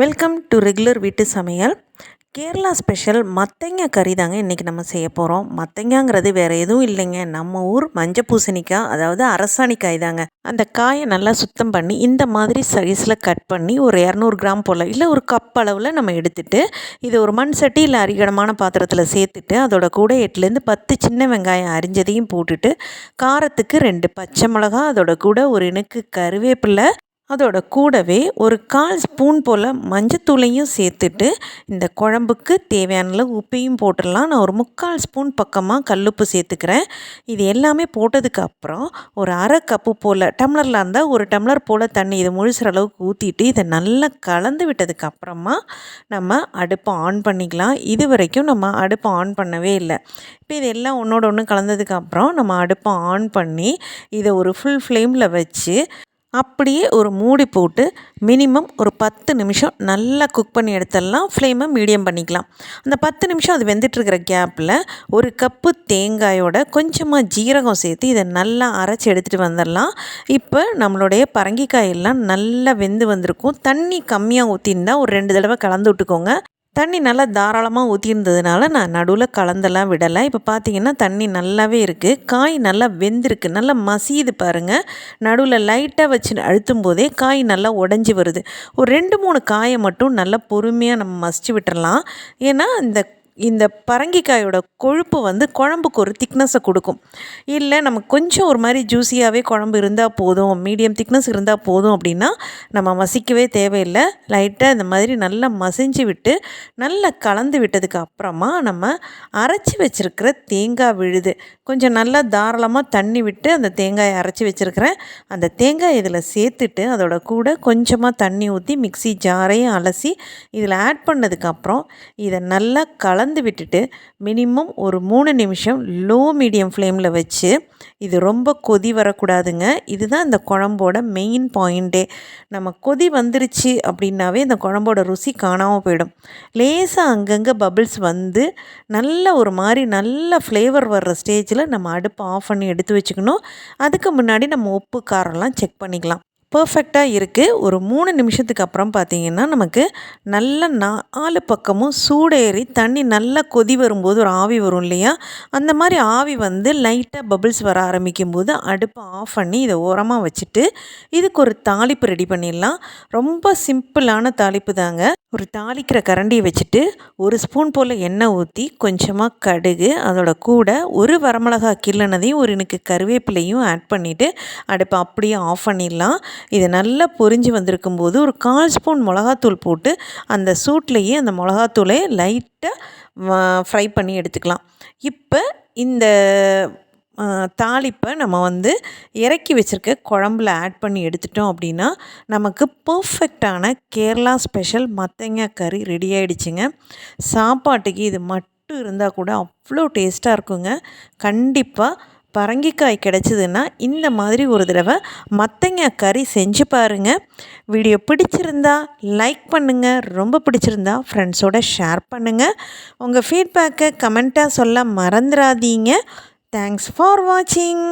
Welcome to regular வீட்டு சமையல். Kerala special Matanga கறி தாங்க இன்றைக்கி நம்ம செய்ய போகிறோம். மத்தங்காங்கிறது வேறு எதுவும் இல்லைங்க, நம்ம ஊர் மஞ்சள் பூசணிக்காய், அதாவது அரசாணிக்காய் தாங்க. அந்த காயை நல்லா சுத்தம் பண்ணி இந்த மாதிரி சைஸில் கட் பண்ணி ஒரு 200 கிராம் போல் இல்லை ஒரு கப் அளவில் நம்ம எடுத்துகிட்டு இது ஒரு மண் சட்டி இல்லை அரிகடமான பாத்திரத்தில் சேர்த்துட்டு அதோட கூட 8லேருந்து 10 சின்ன வெங்காயம் அரிஞ்சதையும் போட்டுட்டு காரத்துக்கு 2 பச்சை மிளகா, அதோட கூட ஒரு இனுக்கு கருவேப்பிலை, அதோட கூடவே ஒரு 1/4 ஸ்பூன் போல் மஞ்சத்தூளையும் சேர்த்துட்டு இந்த குழம்புக்கு தேவையான அளவு உப்பையும் போட்டுடலாம். நான் ஒரு 3/4 ஸ்பூன் பக்கமாக கல்லுப்பு சேர்த்துக்கிறேன். இது எல்லாமே போட்டதுக்கப்புறம் ஒரு 1/2 கப்பு போல், டம்ளரில் இருந்தால் ஒரு டம்ளர் போல் தண்ணி இதை முழுசுற அளவுக்கு ஊற்றிட்டு இதை நல்லா கலந்து விட்டதுக்கப்புறமா நம்ம அடுப்பை ஆன் பண்ணிக்கலாம். இது வரைக்கும் நம்ம அடுப்பை ஆன் பண்ணவே இல்லை. இப்போ இது எல்லாம் ஒன்றோட ஒன்று கலந்ததுக்கப்புறம் நம்ம அடுப்பை ஆன் பண்ணி இதை ஒரு ஃபுல் ஃப்ளேமில் வச்சு அப்படியே ஒரு மூடி போட்டு மினிமம் ஒரு 10 நிமிஷம் நல்லா குக் பண்ணி எடுத்துடலாம். ஃப்ளேமை மீடியம் பண்ணிக்கலாம். அந்த 10 நிமிஷம் அது வெந்துட்டுருக்கிற கேப்பில் ஒரு கப்பு தேங்காயோட கொஞ்சமாக ஜீரகம் சேர்த்து இதை நல்லா அரைச்சி எடுத்துகிட்டு வந்துடலாம். இப்போ நம்மளுடைய பரங்கிக்காயெல்லாம் நல்லா வெந்து வந்திருக்கும். தண்ணி கம்மியாக ஊற்றிருந்தா ஒரு 2 தடவை கலந்து விட்டுக்கோங்க. தண்ணி நல்லா தாராளமாக ஊற்றிருந்ததுனால நான் நடுவில் கலந்தெல்லாம் விடலை. இப்போ பார்த்திங்கன்னா தண்ணி நல்லாவே இருக்குது, காய் நல்லா வெந்திருக்கு, நல்லா மசியுது பாருங்கள். நடுவில் லைட்டாக வச்சு அழுத்தும் போதே காய் நல்லா உடஞ்சி வருது. ஒரு 2-3 காயை மட்டும் நல்லா பொறுமையாக நம்ம மசிச்சு விட்டுறலாம். ஏன்னா இந்த பரங்கிக்காயோட கொழுப்பு குழம்புக்கு ஒரு திக்னஸை கொடுக்கும். இல்லை நமக்கு கொஞ்சம் ஒரு மாதிரி ஜூஸியாகவே குழம்பு இருந்தால் போதும், மீடியம் திக்னஸ் இருந்தால் போதும் அப்படின்னா நம்ம மசிக்கவே தேவையில்லை. லைட்டாக இந்த மாதிரி நல்லா மசிஞ்சு விட்டு நல்லா கலந்து விட்டதுக்கு அப்புறமா நம்ம அரைச்சி வச்சுருக்கிற தேங்காய் விழுது கொஞ்சம் நல்லா தாராளமாக தண்ணி விட்டு அந்த தேங்காயை அரைச்சி வச்சுருக்கிறேன். அந்த தேங்காய் இதில் சேர்த்துட்டு அதோட கூட கொஞ்சமாக தண்ணி ஊற்றி மிக்ஸி ஜாரையும் அலசி இதில் ஆட் பண்ணதுக்கப்புறம் இதை நல்லா கலந்து விட்டுட்டு மினிமம் ஒரு 3 நிமிஷம் லோ மீடியம் ஃப்ளேமில் வச்சு, இது ரொம்ப கொதி வரக்கூடாதுங்க. இதுதான் இந்த குழம்போட மெயின் பாயிண்ட்டே. நம்ம கொதி வந்துருச்சு அப்படின்னாவே இந்த குழம்போட ருசி காணாமல் போயிடும். லேசாக அங்கங்கே பபிள்ஸ் நல்ல ஒரு மாதிரி நல்ல ஃப்ளேவர் வர்ற ஸ்டேஜில் நம்ம அடுப்பை ஆஃப் பண்ணி எடுத்து வச்சுக்கணும். அதுக்கு முன்னாடி நம்ம உப்பு காரம்லாம் செக் பண்ணிக்கலாம். பர்ஃபெக்டாக இருக்குது. ஒரு 3 நிமிஷத்துக்கு அப்புறம் பார்த்திங்கன்னா நமக்கு நல்ல 4 பக்கமும் சூடேறி தண்ணி நல்லா கொதி வரும்போது ஒரு ஆவி வரும் இல்லையா, அந்த மாதிரி ஆவி லைட்டாக பபிள்ஸ் வர ஆரம்பிக்கும் போது அடுப்பை ஆஃப் பண்ணி இதை ஓரமாக வச்சுட்டு இதுக்கு ஒரு தாளிப்பு ரெடி பண்ணிடலாம். ரொம்ப சிம்பிளான தாளிப்பு தாங்க. ஒரு தாளிக்கிற கரண்டியை வச்சுட்டு 1 ஸ்பூன் போல் எண்ணெய் ஊற்றி கொஞ்சமாக கடுகு, அதோட கூட ஒரு வரமிளகா கிள்ளனதையும் ஒரு இனுக்கு கருவேப்பிலையும் ஆட் பண்ணிவிட்டு அடுப்பை அப்படியே ஆஃப் பண்ணிடலாம். இது நல்லா பொரிஞ்சு வந்திருக்கும் போது ஒரு 1/4 ஸ்பூன் மிளகாத்தூள் போட்டு அந்த சூட்லேயே அந்த மிளகாத்தூளை லைட்டாக ஃப்ரை பண்ணி எடுத்துக்கலாம். இப்போ இந்த தாளிப்பை நம்ம இறக்கி வச்சுருக்க குழம்புல ஆட் பண்ணி எடுத்துட்டோம் அப்படின்னா நமக்கு பர்ஃபெக்டான கேரளா ஸ்பெஷல் மத்தங்காய் கறி ரெடி ஆகிடுச்சுங்க. சாப்பாட்டுக்கு இது மட்டும் இருந்தால் கூட அவ்வளோ டேஸ்ட்டாக இருக்குங்க. கண்டிப்பாக பரங்கிக்காய் கிடச்சிதுன்னா இந்த மாதிரி ஒரு தடவை மத்தங்காய் கறி செஞ்சு பாருங்கள். வீடியோ பிடிச்சிருந்தா லைக் பண்ணுங்கள், ரொம்ப பிடிச்சிருந்தா ஃப்ரெண்ட்ஸோடு ஷேர் பண்ணுங்கள். உங்கள் ஃபீட்பேக்கை கமெண்ட்டாக சொல்ல மறந்துடாதீங்க. Thanks for watching.